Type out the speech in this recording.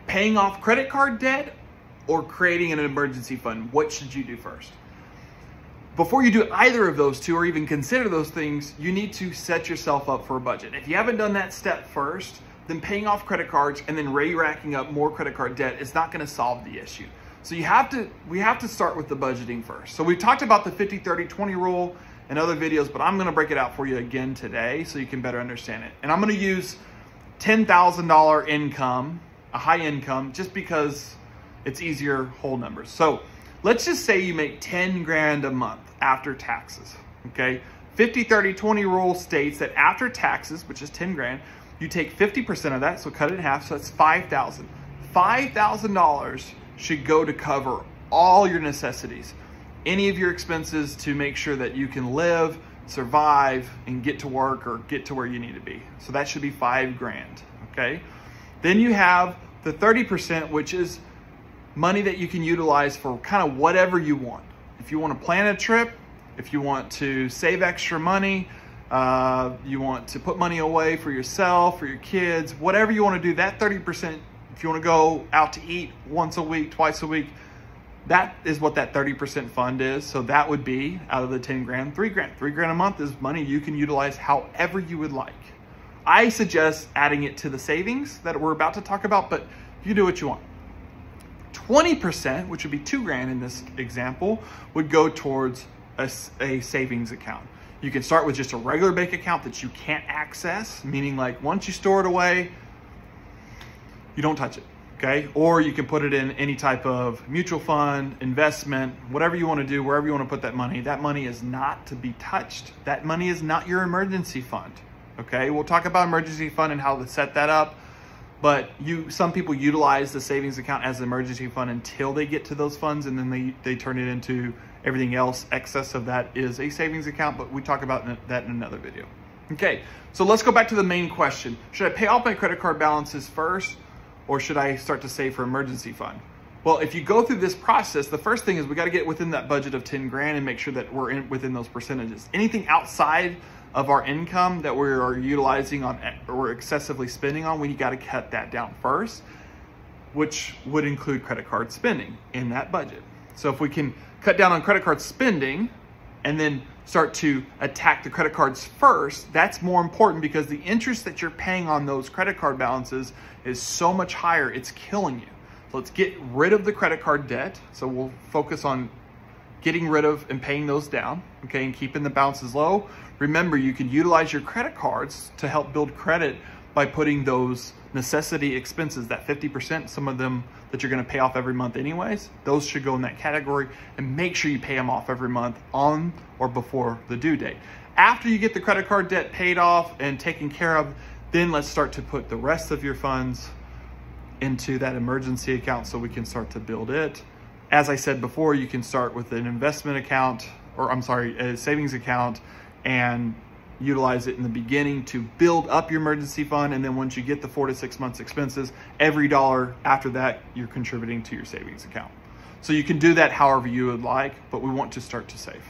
paying off credit card debt or creating an emergency fund? What should you do first? Before you do either of those two or even consider those things, you need to set yourself up for a budget. If you haven't done that step first, then paying off credit cards and then racking up more credit card debt is not going to solve the issue. So we have to start with the budgeting first. So we've talked about the 50-30-20 rule in other videos, but I'm going to break it out for you again today so you can better understand it. And I'm going to use $10,000 income, a high income, just because it's easier whole numbers. So let's just say you make 10 grand a month after taxes, okay? 50-30-20 rule states that after taxes, which is 10 grand, you take 50% of that, so cut it in half, so that's $5,000. $5,000 should go to cover all your necessities, any of your expenses to make sure that you can live, survive, and get to work or get to where you need to be. So that should be 5 grand, okay? Then you have the 30%, which is money that you can utilize for kind of whatever you want. If you want to plan a trip, if you want to save extra money, you want to put money away for yourself, for your kids, whatever you want to do, that 30%, if you want to go out to eat once a week, twice a week, that is what that 30% fund is. So that would be, out of the 10 grand, 3 grand. 3 grand a month is money you can utilize however you would like. I suggest adding it to the savings that we're about to talk about, but you do what you want. 20%, which would be 2 grand in this example, would go towards a savings account. You can start with just a regular bank account that you can't access, meaning like once you store it away, you don't touch it, okay? Or you can put it in any type of mutual fund, investment, whatever you want to do, wherever you want to put that money is not to be touched. That money is not your emergency fund, okay? We'll talk about emergency fund and how to set that up, but some people utilize the savings account as an emergency fund until they get to those funds, and then they turn it into everything else. Excess of that is a savings account, but we talk about that in another video. Okay, so let's go back to the main question. Should I pay off my credit card balances first, or should I start to save for emergency fund? Well, if you go through this process, the first thing is we got to get within that budget of 10 grand and make sure that we're within those percentages. Anything outside of our income that we are utilizing on or excessively spending on, we got to cut that down first, which would include credit card spending in that budget. So if we can cut down on credit card spending and then start to attack the credit cards first, that's more important because the interest that you're paying on those credit card balances is so much higher, it's killing you. So let's get rid of the credit card debt. So we'll focus on getting rid of and paying those down, okay, and keeping the balances low. Remember, you can utilize your credit cards to help build credit by putting those necessity expenses, that 50%, some of them that you're gonna pay off every month anyways, those should go in that category, and make sure you pay them off every month on or before the due date. After you get the credit card debt paid off and taken care of, then let's start to put the rest of your funds into that emergency account so we can start to build it. As I said before, you can start with an investment account, or I'm sorry, a savings account, and utilize it in the beginning to build up your emergency fund. And then once you get the 4 to 6 months expenses, every dollar after that, you're contributing to your savings account. So you can do that however you would like, but we want to start to save.